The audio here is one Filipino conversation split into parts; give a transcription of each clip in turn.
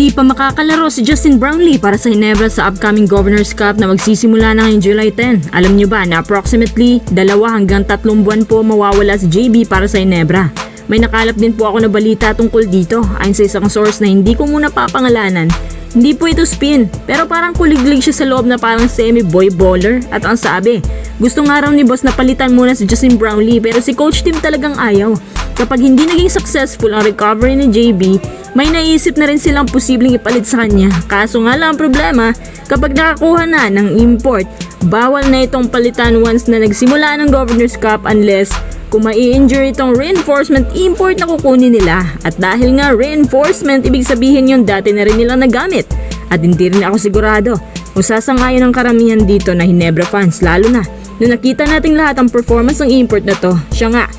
Hindi pa makakalaro si Justin Brownlee para sa Ginebra sa upcoming Governors Cup na magsisimula na ngayong July 10. Alam nyo ba na approximately 2 hanggang 3 buwan po mawawala si JB para sa Ginebra? May nakalap din po ako na balita tungkol dito ayon sa isang source na hindi ko muna papangalanan. Hindi po ito spin, pero parang kuliglig siya sa loob na parang semi-boy baller. At ang sabi, gusto nga raw ni boss na palitan muna si Justin Brownlee pero si coach Tim talagang ayaw. Kapag hindi naging successful ang recovery ni JB, may naisip na rin silang posibleng ipalit sa kanya. Kaso nga lang ang problema, kapag nakakuha na ng import, bawal na itong palitan once na nagsimula ng Governors Cup unless kung mai-injure itong reinforcement import na kukunin nila. At dahil nga reinforcement, ibig sabihin yun dati na rin nilang nagamit. At hindi rin ako sigurado kung sasangayon ang karamihan dito na Ginebra fans, lalo na nung nakita nating lahat ang performance ng import na to. Siya nga,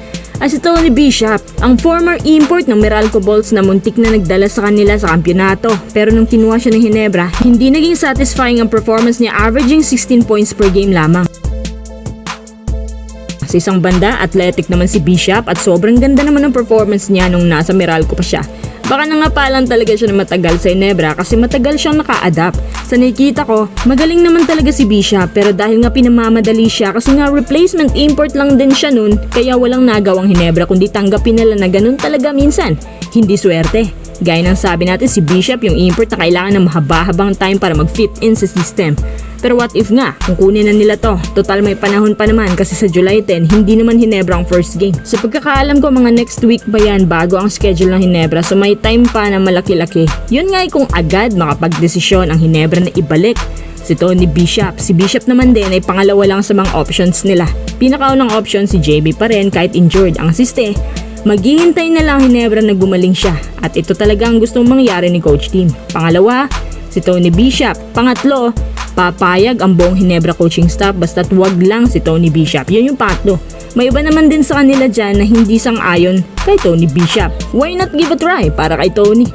si Tony Bishop, ang former import ng Meralco Bolts na muntik na nagdala sa kanila sa kampyonato. Pero nung kinuha siya ng Ginebra, hindi naging satisfying ang performance niya, averaging 16 points per game lamang. Sa isang banda, athletic naman si Bishop at sobrang ganda naman ng performance niya nung nasa Meralco pa siya. Baka nangapalan talaga siya na matagal sa Ginebra kasi matagal siyang naka-adapt. Sa nakikita ko, magaling naman talaga si Bishop pero dahil nga pinamamadali siya kasi nga replacement import lang din siya nun, kaya walang nagawang Ginebra kundi tanggapin nila na ganun talaga minsan. Hindi swerte. Gaya ng sabi natin, si Bishop yung import na kailangan ng mahaba-habang time para mag-fit in sa system. Pero what if nga, kung kunin na nila to? Total may panahon pa naman kasi sa July 10, hindi naman Ginebra ang first game. Sa pagkakaalam ko, mga next week pa yan bago ang schedule ng Ginebra, so may time pa na malaki-laki. Yun nga kung agad makapag-desisyon ang Ginebra na ibalik si Tony Bishop. Si Bishop naman din ay pangalawa lang sa mga options nila. Pinakaunang option si JB pa rin kahit injured. Ang siste, maghihintay na lang Ginebra na gumaling siya. At ito talaga ang gustong mangyari ni Coach Tim. Pangalawa, si Tony Bishop. Pangatlo, papayag ang buong Ginebra coaching staff basta't wag lang si Tony Bishop. Yun yung pangatlo. May iba naman din sa kanila dyan na hindi sang-ayon kay Tony Bishop. Why not give a try para kay Tony?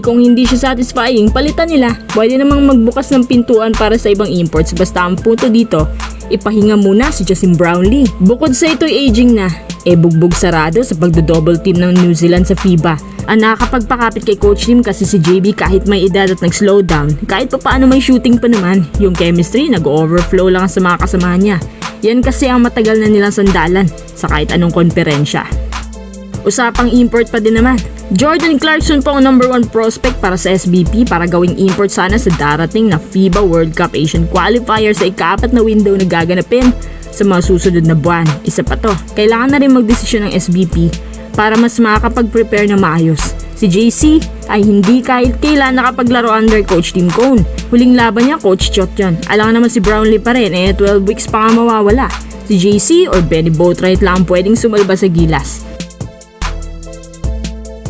Kung hindi siya satisfying, palitan nila. Pwede namang magbukas ng pintuan para sa ibang imports. Basta ang punto dito, ipahinga muna si Justin Brownlee. Bukod sa ito'y aging na, bugbog sarado sa pagdo-double team ng New Zealand sa FIBA. Ang nakakapagpakapit kay Coach Tim kasi si JB kahit may edad at nag-slow down, kahit pa paano may shooting pa naman, yung chemistry nag-overflow lang sa mga kasama niya. Yan kasi ang matagal na nilang sandalan sa kahit anong konferensya. Usapang import pa din naman. Jordan Clarkson po ang number 1 prospect para sa SBP para gawing import sana sa darating na FIBA World Cup Asian Qualifier sa ika-4 na window na gaganapin sa mga susunod na buwan. Isa pa to, kailangan na rin magdesisyon ng SBP para mas makakapag-prepare na maayos. Si JC ay hindi kahit kailan nakapaglaro under Coach Tim Cone. Huling laban niya, Coach Chot yan. Alam naman si Brownlee pa rin, 12 weeks pa nga mawawala. Si JC or Benny Boatwright lang pwedeng sumalba sa gilas.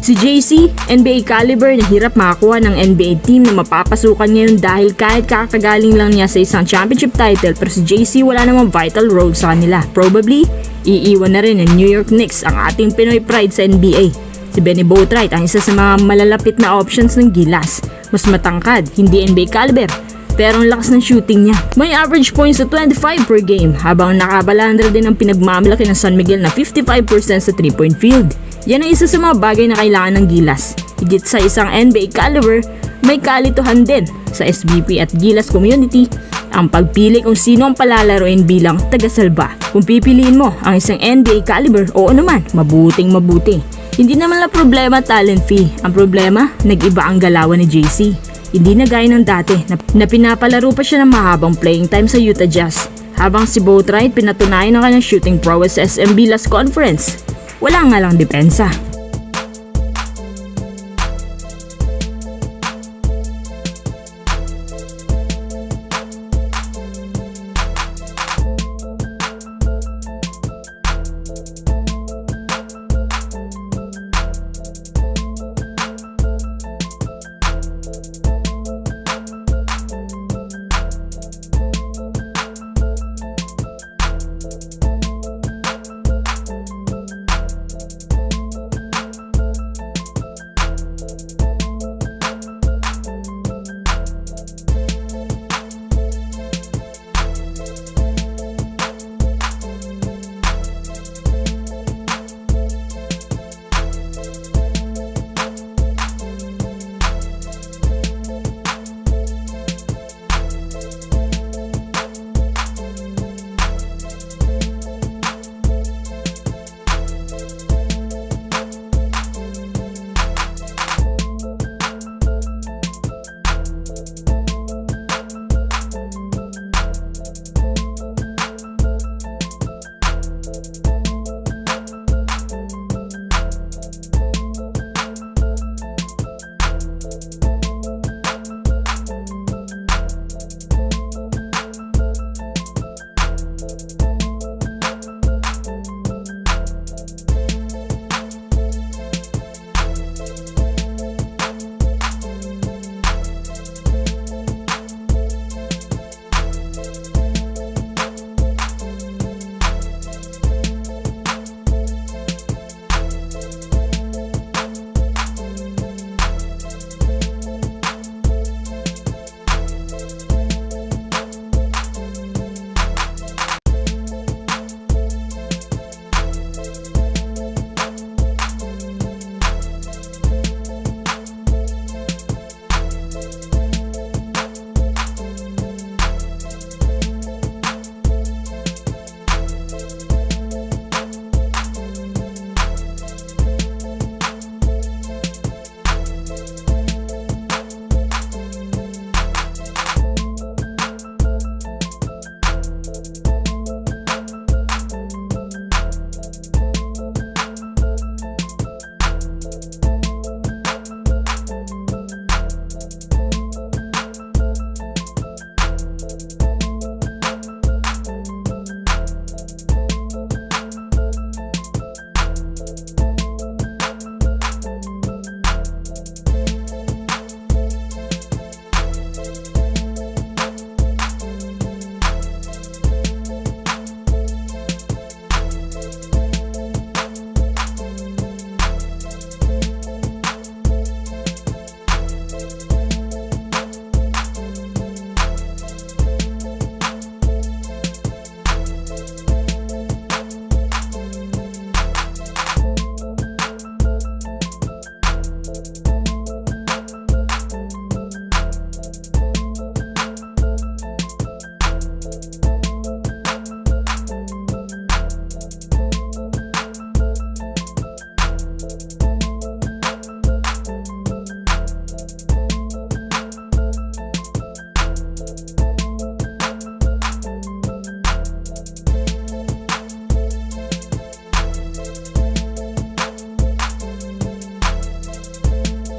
Si JC, NBA caliber na hirap makakuha ng NBA team na mapapasukan ngayon dahil kahit kakagaling lang niya sa isang championship title, pero si JC wala namang vital role sa kanila. Probably, iiwan na rin ng New York Knicks ang ating Pinoy pride sa NBA. Si Benny Boatwright ang isa sa mga malalapit na options ng gilas. Mas matangkad, hindi NBA caliber, pero ang lakas ng shooting niya. May average points sa 25 per game habang nakabalandra din ang pinagmamalaki ng San Miguel na 55% sa 3-point field. Yan ang isa sa mga bagay na kailangan ng gilas. Higit sa isang NBA caliber, may kalituhan din sa SBP at Gilas community ang pagpili kung sino ang palalaroin bilang taga-salba. Kung pipiliin mo ang isang NBA caliber, oo naman, mabuting mabuti. Hindi naman lang problema talent fee. Ang problema, nag-iba ang galawan ni JC. Hindi na gaya ng dati na pinapalaro pa siya ng mahabang playing time sa Utah Jazz. Habang si Boatwright pinatunayan ng kanyang shooting prowess sa SMB last conference. Wala nga lang depensa.